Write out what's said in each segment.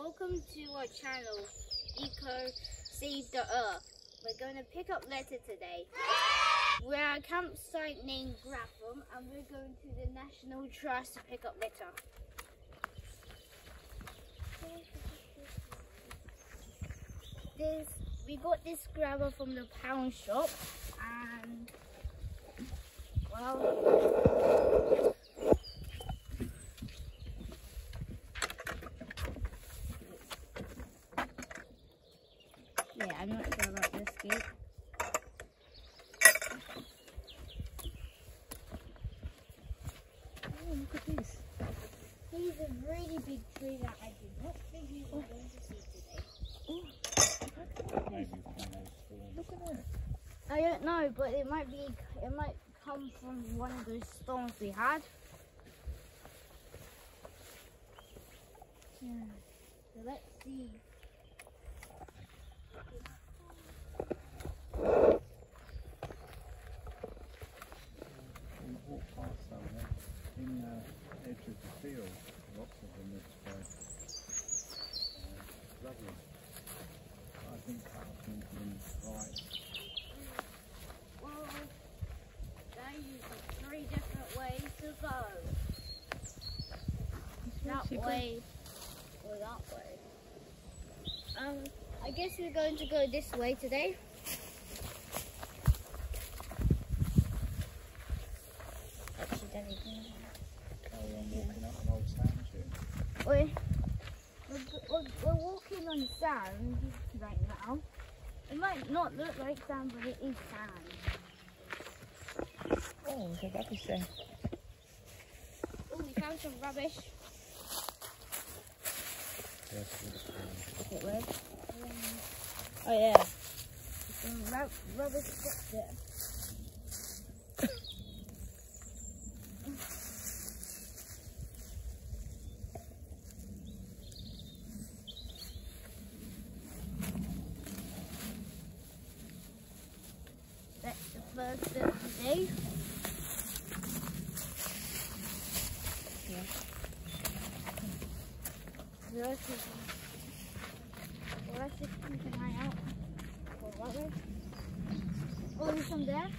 welcome to our channel, Eco Save the Earth. We're going to pick up litter today. We're at a campsite named Grapham and we're going to the National Trust to pick up litter. We got this grabber from the pound shop and, well, yeah, I'm not sure about this gate. Oh, look at this. He's a really big tree that I did not think we were going to see today. Oh, look at that. I don't know, but it might come from one of those storms we had. Yeah. So let's see. We walked past some in the edge of the field. Lots of them this way. Lovely. I think I'll think right. Well, there you go. 3 different ways to go. That way or that way. I guess we're going to go this way today. Actually, that is Carry on walking up an old sand dune. we're walking on sand right now. It might not look like sand, but it is sand. Oh, there's a rubbish there. Oh, we found some rubbish. Yes, It was. Oh yeah. Some rubbish spots there. That's the first bit of the day. Yeah. Let's just keep an eye out for rubbish. Oh, there's some there.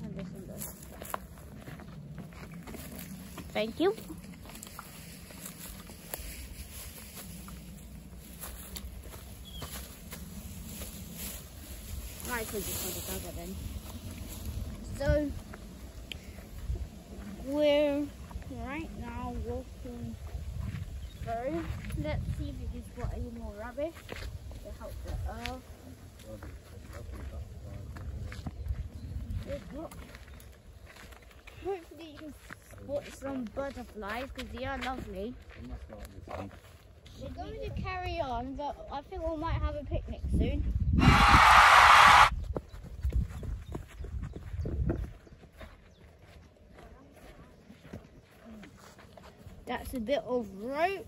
And there's some there. Thank you. I could just want to cover then. So we're right now walking through. Let's see if we can spot any more rubbish to help the earth. Hopefully you can spot some butterflies because they are lovely. We're going to carry on, but I think we might have a picnic soon. That's a bit of rope.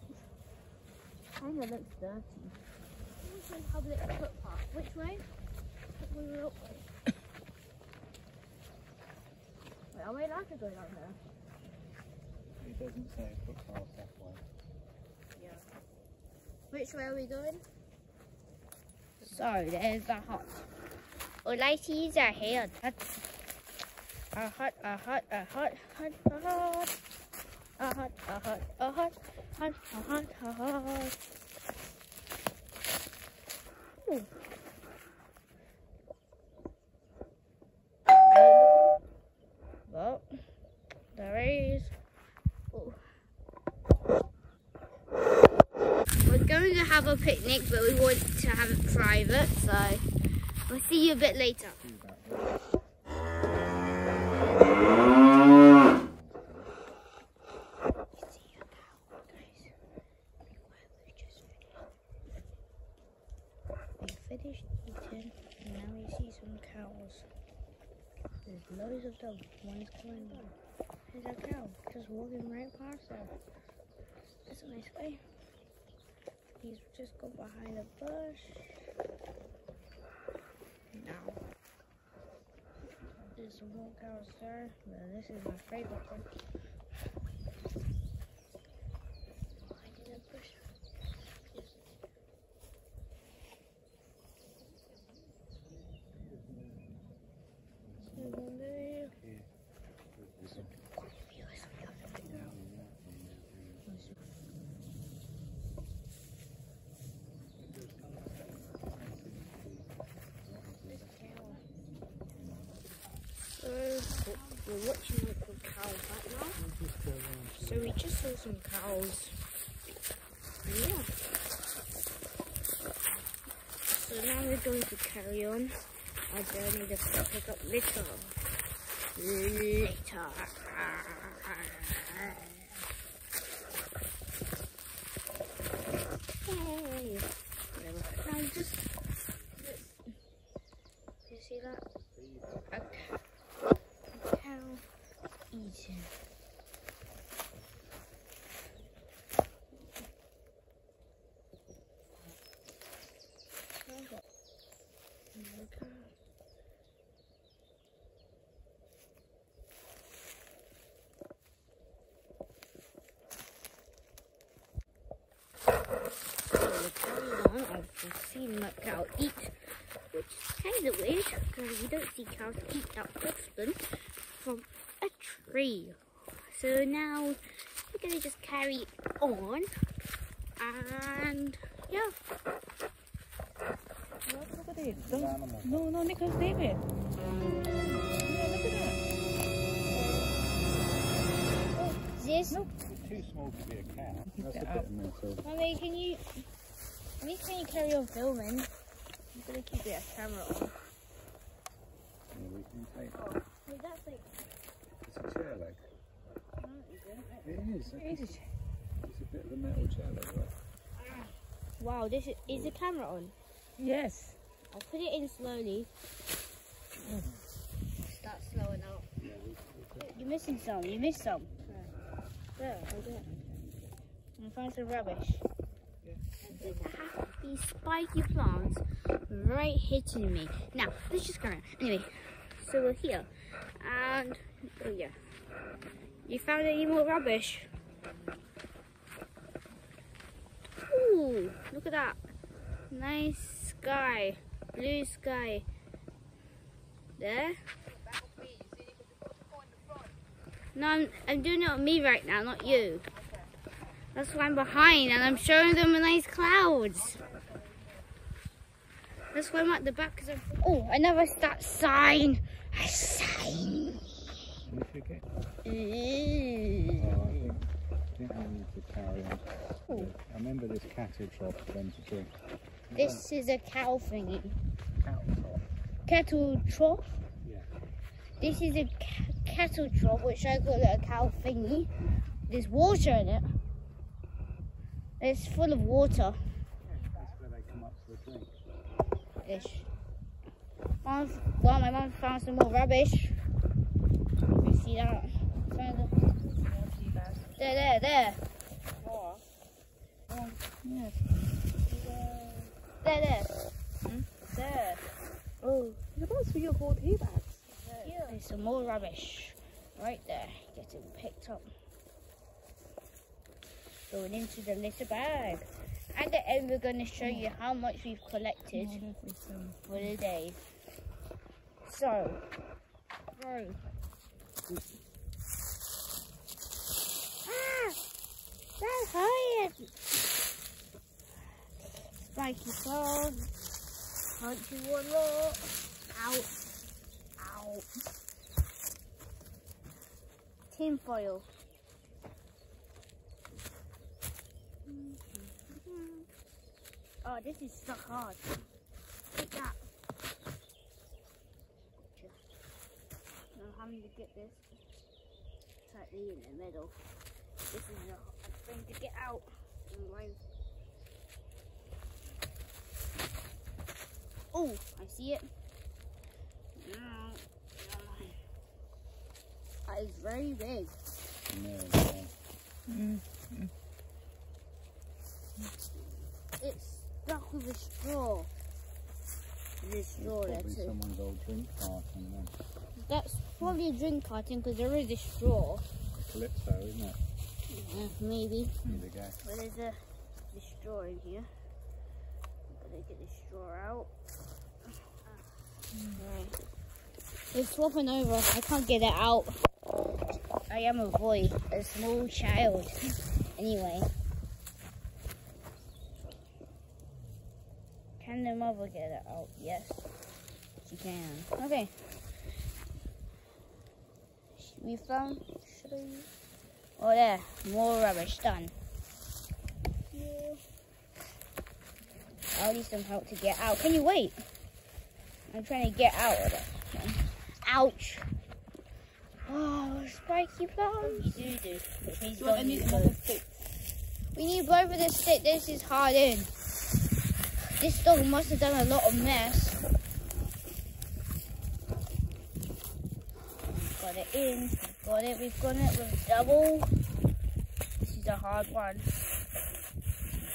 Kind of looks dirty. This is public footpath. Which way? We were up way. Wait, are we allowed to go down there? It doesn't say footpath that way. Yeah. Which way are we going? So there's the hut. Oh, ladies are here. A hut, a hut, a hut, hut, a hut. A hut, a hut, a hut, hut, a hut, a hut. Ooh. Well, there is. Oh. We're going to have a picnic, but we want to have it private, so we'll see you a bit later. Finished eating and now we see some cows. There's loads of them. One's coming by. There's a cow just walking right past us. That's a nice way. He's just gone behind a bush. Now there's some more cows there. But this is my favorite one. Behind the bush. So we just saw some cows. Yeah. So now we're going to carry on our journey to pick up litter. Litter. Hey. Whatever. Now just, you see that? A cow eating. I've seen that cow eat, which is kind of weird because we don't see cows eat that often from a tree. So now we're going to just carry on and yeah. Look at it. No, Nicholas, David. Yeah, look at that. Oh, this? No, it's too small to be a cow. That's a bit mental. Mommy, can you, at least can you carry on filming? I'm going to keep it a camera on. Yeah, we can take Oh, wait, that's like... It's a chair leg. No, it isn't. It is. It is a chair. It's a bit of a metal chair leg, right? Wow, this is the camera on? Yes. I'll put it in slowly. Start slowing out. Yeah, You're missing some. You missed some. There, hold it. And find some rubbish. Yeah. There's happy spiky plants right hitting me. Now, let's just go around. Anyway, so we're here. And, oh yeah. You found any more rubbish? Ooh, look at that. Nice sky. Blue sky. There. No, I'm doing it on me right now, not you. That's why I'm behind and I'm showing them a nice clouds. That's why I'm at the back because I'm... Oh, another start sign. A sign. We should get... Ooh. I think we need to carry on. Ooh. I remember this cattle trough for them to drink. This is a cow thingy. Cattle trough? Cattle trough? Yeah. This is a cattle trough, which I call it a cow thingy. There's water in it. It's full of water. That's where they come up for a drink. Ish. Well, my mum found some more rubbish. You see that? There. Oh. Yes. There. There. Oh. Those for your whole tea bags. There's some more rubbish right there, getting picked up. Going into the litter bag. At the end, we're going to show you how much we've collected for the day. So, go. That's hard. Spiky frog. Punchy warlock. Out. Tin foil. Oh, this is stuck hard. Take that. Now I'm having to get this tightly in the middle. This is a thing to get out. Oh, I see it. That is very big. No. It's stuck with a straw. This straw, Probably that's it. someone's old drink carton then. That's probably a drink carton because there is a straw. Calypso, isn't it? Yeah, maybe. Here we go. But there's the straw in here. Gotta get the straw out. Right. It's swapping over. I can't get it out. I am a boy, a small child. Anyway. Can the mother get it out? Yes, she can. Okay. We found, Oh, there. More rubbish. Done. I'll need some help to get out. Can you wait? I'm trying to get out of it. Ouch. Oh, spiky plums. I need another stick. We need both of the stick. This is hard in. This dog must have done a lot of mess. Got it in. Got it. We've got it with double. This is a hard one.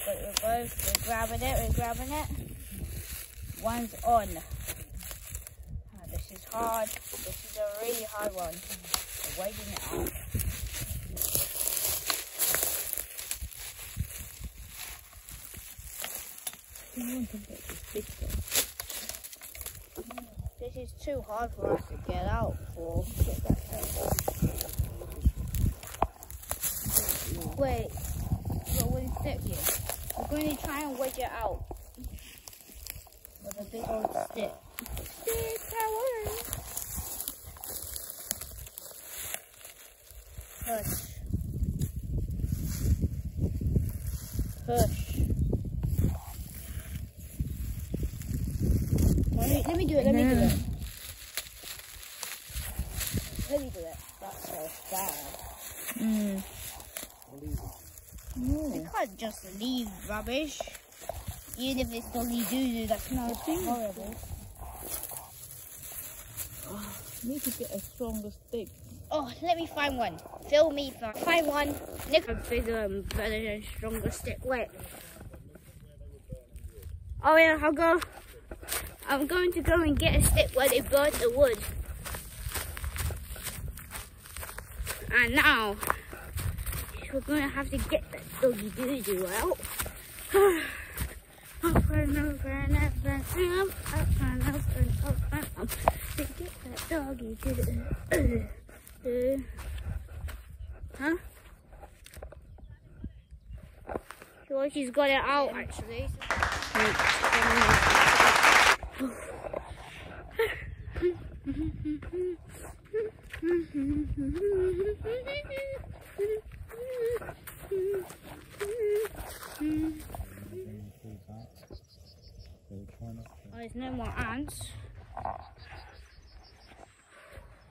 Got it with both. We're grabbing it. We're grabbing it. One's on. Oh, this is hard. This is a really hard one. We're waiting it out. This is too hard for us to get out for. Wait, but what is that here? We're going to try and wedge it out with a big old stick. Stick power! Hush. Hush. Let me do it, let me do it. Let me do it. That's so bad. We can't just leave rubbish. Even if it's doggy doo-doo, that smells horrible. Oh, need to get a stronger stick. Oh, let me find one. Fill me find one. Nick, a bigger and better and stronger stick. Wait. Oh yeah, I'm going to go and get a stick where they burned the wood. And now, we're going to have to get that doggy doo-doo out. Up and over and up and up and up and up and up to get that doggy doo-doo. Huh? Well, she's got it out actually. Oh, there's no more ants.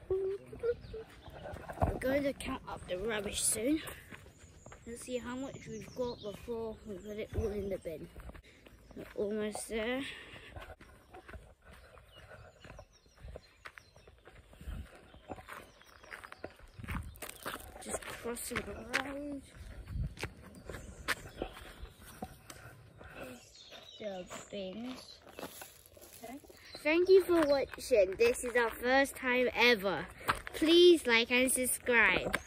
We're going to count up the rubbish soon. Let's see how much we've got before we put it all in the bin. We're almost there. Just crossing the road. The bins. Okay. Thank you for watching. This is our first time ever. Please like and subscribe.